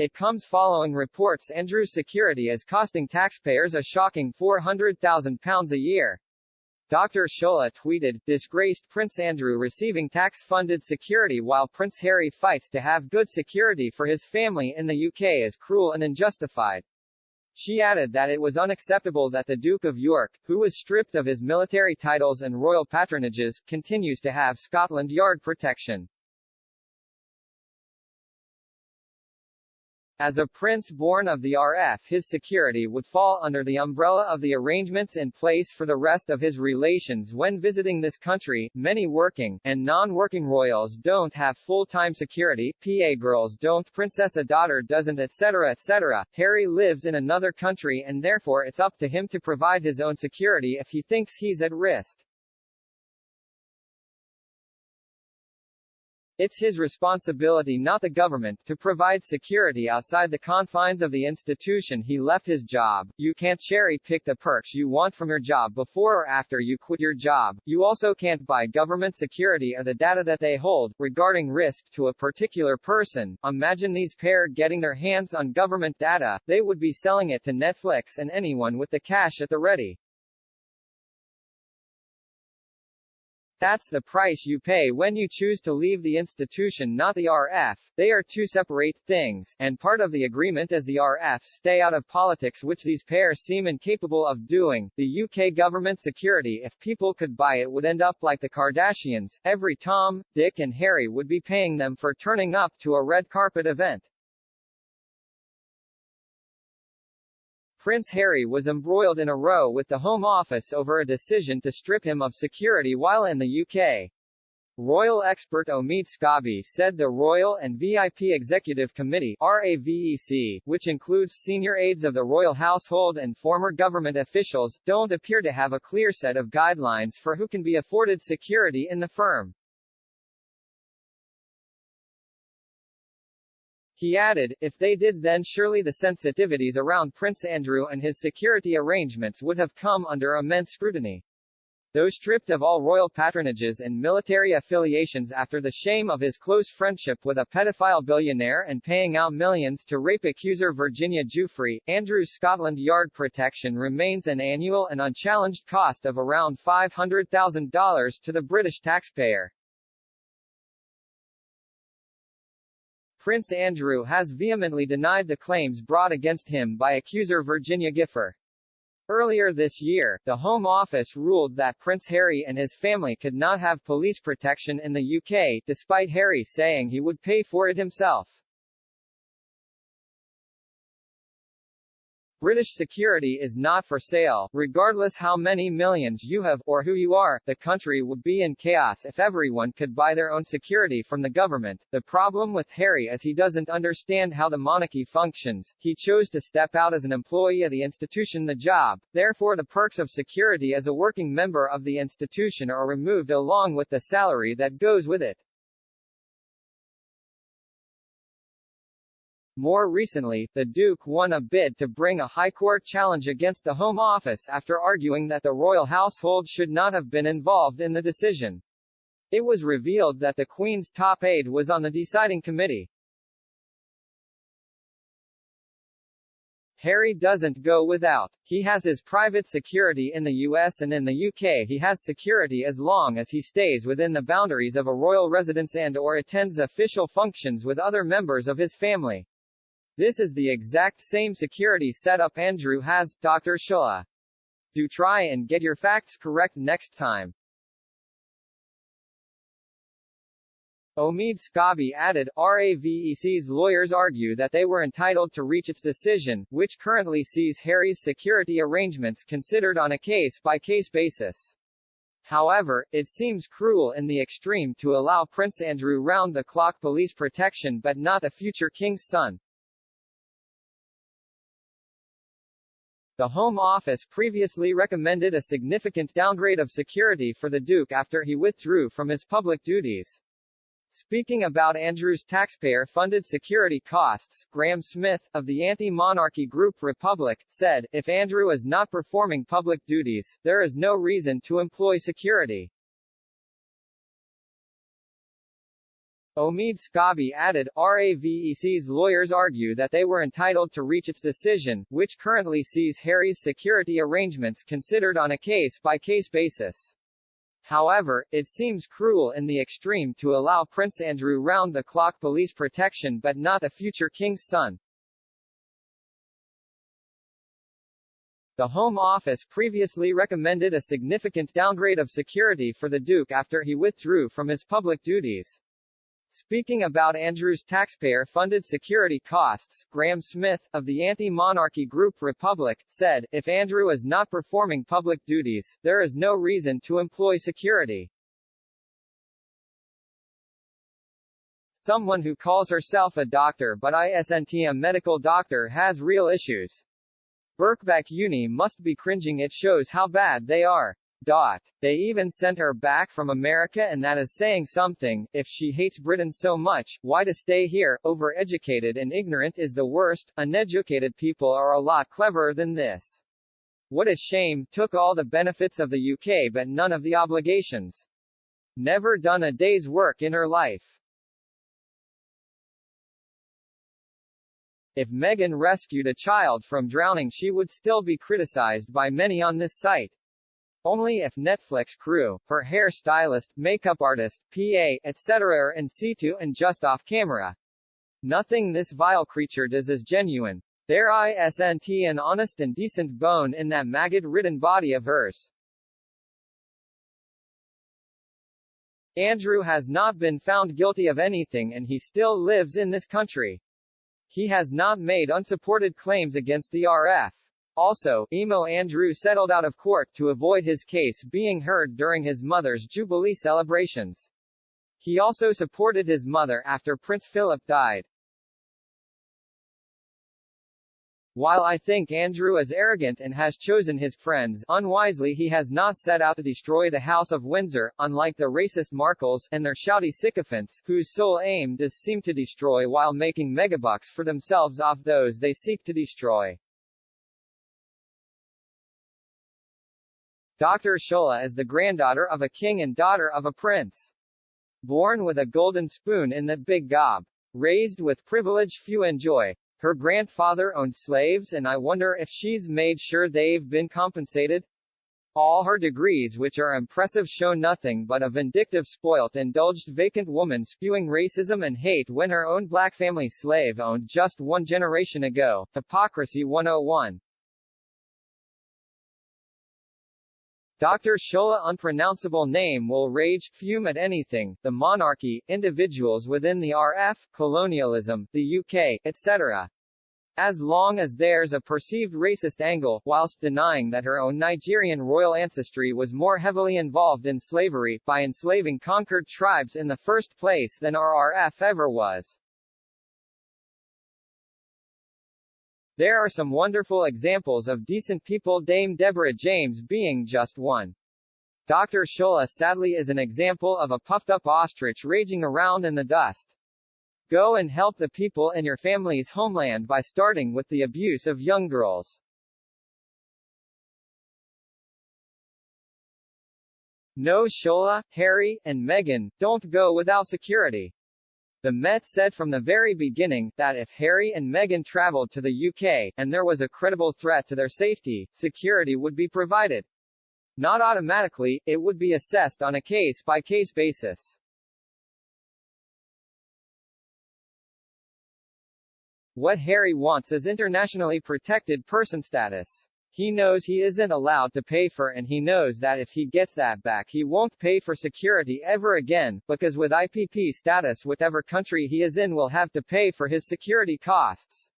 It comes following reports Andrew's security is costing taxpayers a shocking £400,000 a year. Dr. Shola tweeted, "Disgraced Prince Andrew receiving tax-funded security while Prince Harry fights to have good security for his family in the UK is cruel and unjustified." She added that it was unacceptable that the Duke of York, who was stripped of his military titles and royal patronages, continues to have Scotland Yard protection. As a prince born of the RF, his security would fall under the umbrella of the arrangements in place for the rest of his relations when visiting this country. Many working and non-working royals don't have full-time security, PA girls don't, princessa daughter doesn't, etc. etc. Harry lives in another country and therefore it's up to him to provide his own security if he thinks he's at risk. It's his responsibility, not the government, to provide security outside the confines of the institution he left his job. You can't cherry-pick the perks you want from your job before or after you quit your job. You also can't buy government security or the data that they hold, regarding risk to a particular person. Imagine these pair getting their hands on government data, they would be selling it to Netflix and anyone with the cash at the ready. That's the price you pay when you choose to leave the institution, not the RF. They are two separate things, and part of the agreement is the RF stay out of politics, which these pairs seem incapable of doing. The UK government security, if people could buy it, would end up like the Kardashians. Every Tom, Dick and Harry would be paying them for turning up to a red carpet event. Prince Harry was embroiled in a row with the Home Office over a decision to strip him of security while in the UK. Royal expert Omid Scobie said the Royal and VIP Executive Committee (RAVEC), which includes senior aides of the royal household and former government officials, don't appear to have a clear set of guidelines for who can be afforded security in the firm. He added, if they did, then surely the sensitivities around Prince Andrew and his security arrangements would have come under immense scrutiny. Though stripped of all royal patronages and military affiliations after the shame of his close friendship with a pedophile billionaire and paying out millions to rape accuser Virginia Giuffre, Andrew's Scotland Yard protection remains an annual and unchallenged cost of around $500,000 to the British taxpayer. Prince Andrew has vehemently denied the claims brought against him by accuser Virginia Giuffre. Earlier this year, the Home Office ruled that Prince Harry and his family could not have police protection in the UK, despite Harry saying he would pay for it himself. British security is not for sale. Regardless how many millions you have, or who you are, the country would be in chaos if everyone could buy their own security from the government. The problem with Harry is he doesn't understand how the monarchy functions. He chose to step out as an employee of the institution, the job. Therefore the perks of security as a working member of the institution are removed along with the salary that goes with it. More recently, the Duke won a bid to bring a High Court challenge against the Home Office after arguing that the royal household should not have been involved in the decision. It was revealed that the Queen's top aide was on the deciding committee. Harry doesn't go without. He has his private security in the US, and in the UK he has security as long as he stays within the boundaries of a royal residence and/or attends official functions with other members of his family. This is the exact same security setup Andrew has, Dr. Shola. Do try and get your facts correct next time. Omid Scobie added, RAVEC's lawyers argue that they were entitled to reach its decision, which currently sees Harry's security arrangements considered on a case-by-case basis. However, it seems cruel in the extreme to allow Prince Andrew round-the-clock police protection but not the future king's son. The Home Office previously recommended a significant downgrade of security for the Duke after he withdrew from his public duties. Speaking about Andrew's taxpayer-funded security costs, Graham Smith, of the anti-monarchy group Republic, said, if Andrew is not performing public duties, there is no reason to employ security. Omid Skabi added, RAVEC's lawyers argue that they were entitled to reach its decision, which currently sees Harry's security arrangements considered on a case-by-case basis. However, it seems cruel in the extreme to allow Prince Andrew round-the-clock police protection but not the future king's son. The Home Office previously recommended a significant downgrade of security for the Duke after he withdrew from his public duties. Speaking about Andrew's taxpayer-funded security costs, Graham Smith, of the anti-monarchy group Republic, said, "If Andrew is not performing public duties, there is no reason to employ security." Someone who calls herself a doctor but isn't a medical doctor has real issues. Birkbeck Uni must be cringing. It shows how bad they are. They even sent her back from America, and that is saying something. If she hates Britain so much, why to stay here? Overeducated and ignorant is the worst. Uneducated people are a lot cleverer than this. What a shame. Took all the benefits of the UK but none of the obligations. Never done a day's work in her life. If Meghan rescued a child from drowning, she would still be criticized by many on this site. Only if Netflix crew, her hair stylist, makeup artist, PA, etc. are in situ and just off camera. Nothing this vile creature does is genuine. There isn't an honest and decent bone in that maggot-ridden body of hers. Andrew has not been found guilty of anything and he still lives in this country. He has not made unsupported claims against the RF. Also, Emo Andrew settled out of court to avoid his case being heard during his mother's Jubilee celebrations. He also supported his mother after Prince Philip died. While I think Andrew is arrogant and has chosen his friends unwisely, he has not set out to destroy the House of Windsor, unlike the racist Markles and their shouty sycophants, whose sole aim does seem to destroy while making megabucks for themselves off those they seek to destroy. Dr. Shola is the granddaughter of a king and daughter of a prince. Born with a golden spoon in the big gob. Raised with privilege few enjoy. Her grandfather owned slaves, and I wonder if she's made sure they've been compensated. All her degrees, which are impressive, show nothing but a vindictive, spoilt, indulged vacant woman spewing racism and hate when her own black family slave owned just one generation ago. Hypocrisy 101. Dr. Shola unpronounceable name will rage, fume at anything, the monarchy, individuals within the RF, colonialism, the UK, etc. As long as there's a perceived racist angle, whilst denying that her own Nigerian royal ancestry was more heavily involved in slavery, by enslaving conquered tribes in the first place than our RF ever was. There are some wonderful examples of decent people, Dame Deborah James being just one. Dr. Shola sadly is an example of a puffed-up ostrich raging around in the dust. Go and help the people in your family's homeland by starting with the abuse of young girls. No, Shola, Harry, and Meghan, don't go without security. The Met said from the very beginning, that if Harry and Meghan traveled to the UK, and there was a credible threat to their safety, security would be provided. Not automatically, it would be assessed on a case-by-case basis. What Harry wants is internationally protected person status. He knows he isn't allowed to pay for, and he knows that if he gets that back he won't pay for security ever again, because with IPP status whatever country he is in will have to pay for his security costs.